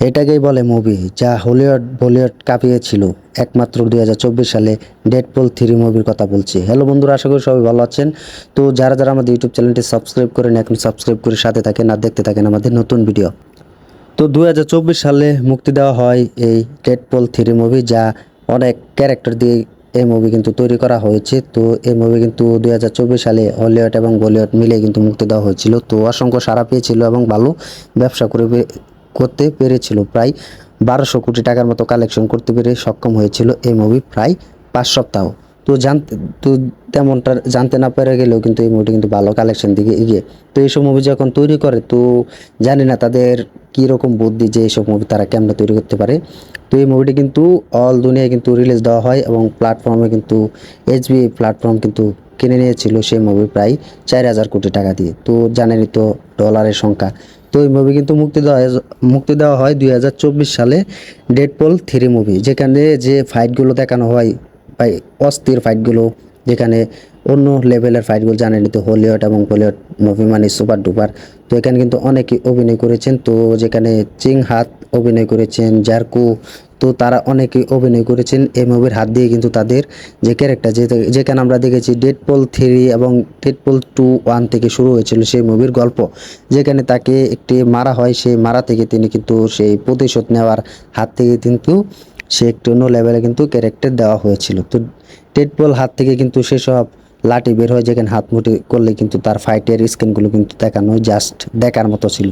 এটাকেই বলে মুভি যা হলিউড বলিউড কাঁপিয়েছিল। একমাত্র 2024 সালে ডেডপুল 3 মুভির কথা বলছি। হ্যালো বন্ধুরা, আশা করি সবাই ভালো আছেন। তো যারা যারা আমাদের ইউটিউব চ্যানেলটি সাবস্ক্রাইব করেন এখন সাবস্ক্রাইব করে সাথে থাকেন আর দেখতে থাকেন আমাদের নতুন ভিডিও। তো 2024 সালে মুক্তি দেওয়া হয় এই ডেডপুল 3 মুভি, যা অনেক ক্যারেক্টার দিয়ে এই মুভি কিন্তু তৈরি করা হয়েছে। তো এই মুভি কিন্তু 2024 সালে হলিউড এবং বলিউড মিলে কিন্তু মুক্তি দেওয়া হয়েছিল। তো অসংখ্য সাড়া পেয়েছিল এবং ভালো ব্যবসা করতে পেরেছিল। প্রায় 1200 কোটি টাকার মতো কালেকশন করতে পেরে সক্ষম হয়েছিল এই মুভি প্রায় 5 সপ্তাহ। তো তেমনটা জানতে না পেরে গেলেও কিন্তু এই মুভিটি কিন্তু ভালো কালেকশন দিকে এগিয়ে। তো এইসব মুভি যখন তৈরি করে, তো জানি না তাদের কীরকম বুদ্ধি যে এইসব মুভি তারা কেমনে তৈরি করতে পারে। তো এই মুভিটি কিন্তু অল দুনিয়ায় কিন্তু রিলিজ দেওয়া হয় এবং প্ল্যাটফর্মে কিন্তু এইচবি প্ল্যাটফর্ম কিন্তু কিনে নিয়েছিল সেই মুভি প্রায় 4000 কোটি টাকা দিয়ে। তো জানেনই তো ডলারের সংখ্যা। তো এই মুভি কিন্তু মুক্তি দেওয়া হয় 2024 সালে ডেডপুল 3 মুভি, যেখানে যে ফাইটগুলো দেখানো হয় ভাই, অস্থির ফাইটগুলো, যেখানে অন্য লেভেলের ফাইটগুলো জানেনই তো হলিউড এবং বলিউড মুভি মানে সুপার ডুপার। তো এখানে কিন্তু অনেকেই অভিনয় করেছেন। তো যেখানে চিং হাত অভিনয় করেছেন, জারকু, তো তারা অনেকেই অভিনয় করেছেন এই মুভির হাত দিয়ে। কিন্তু তাদের যে ক্যারেক্টার যেখানে আমরা দেখেছি ডেডপুল 3 এবং ডেডপুল 2 1 থেকে শুরু হয়েছিল সেই মুভির গল্প, যেখানে তাকে একটি মারা হয়, সেই মারা থেকে তিনি কিন্তু সেই প্রতিশোধ নেওয়ার হাত থেকে কিন্তু সে একটু অন্য লেভেলে কিন্তু ক্যারেক্টার দেওয়া হয়েছিল। তো ডেডপুল হাত থেকে কিন্তু সেসব লাঠি বের হয়, যেখানে হাত মুঠি করলে কিন্তু তার ফাইটের স্কিনগুলো কিন্তু দেখানো জাস্ট দেখার মতো ছিল।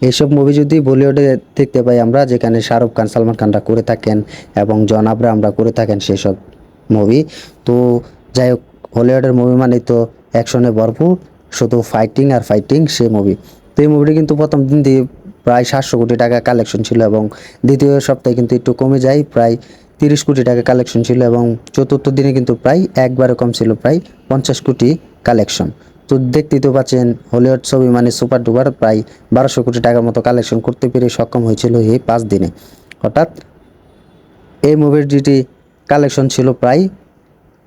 এইসব মুভি যদি বলিউডে দেখতে পাই আমরা, যেখানে শাহরুখ খান সালমান খানরা করে থাকেন এবং জন আব্রাহামরা করে থাকেন সেসব মুভি। তো যাই হোক, হলিউডের মুভি মানে তো অ্যাকশনে ভরপুর, শুধু fighting are fighting say movie. তো এই মুভিটি কিন্তু প্রথম দিন দিয়ে প্রায় 700 কোটি টাকা কালেকশন ছিল এবং দ্বিতীয় সপ্তাহে কিন্তু একটু কমে যায়, প্রায় 30 কোটি টাকা কালেকশন ছিল এবং চতুর্থ দিনে কিন্তু প্রায় একবারে কম ছিল, প্রায় 50 কোটি কালেকশন। তো দেখতেই তো পাচ্ছেন হলিউড ছবি মানে সুপার ডুপার প্রায় 1200 কোটি টাকার মতো কালেকশন করতে পেরে সক্ষম হয়েছিল এই 5 দিনে। হঠাৎ এই মুভির যেটি কালেকশন ছিল প্রায়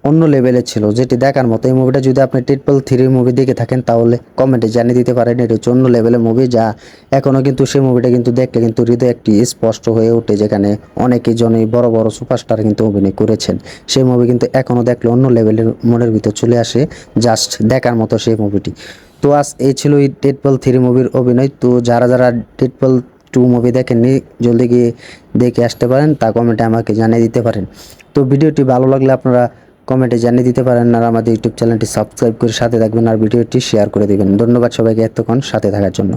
অন্য লেভেলের ছিল, যেটি দেখার মতো। এই মুভিটা যদি আপনি ডেডপুল 3 মুভি দেখে থাকেন তাহলে কমেন্টে জানিয়ে দিতে পারেন। এটি হচ্ছে অন্য লেভেলের মুভি, যা এখনও কিন্তু সেই মুভিটা কিন্তু দেখলে কিন্তু হৃদয় একটি স্পষ্ট হয়ে ওঠে, যেখানে অনেকেই জনই বড় বড় সুপারস্টার কিন্তু অভিনয় করেছেন। সেই মুভি কিন্তু এখনও দেখলে অন্য লেভেলের মনের ভিতর চলে আসে, জাস্ট দেখার মতো সেই মুভিটি। তো এই ছিল এই ডেডপুল 3 মুভির অভিনয়। তো যারা যারা ডেডপুল 2 মুভি দেখেননি, জলদি গিয়ে দেখে আসতে পারেন, তা কমেন্টে আমাকে জানিয়ে দিতে পারেন। তো ভিডিওটি ভালো লাগলে আপনারা কমেন্টে জানিয়ে দিতে পারেন আর আমাদের ইউটিউব চ্যানেলটি সাবস্ক্রাইব করে সাথে থাকবেন আর ভিডিওটি শেয়ার করে দেবেন। ধন্যবাদ সবাইকে এতক্ষণ সাথে থাকার জন্য।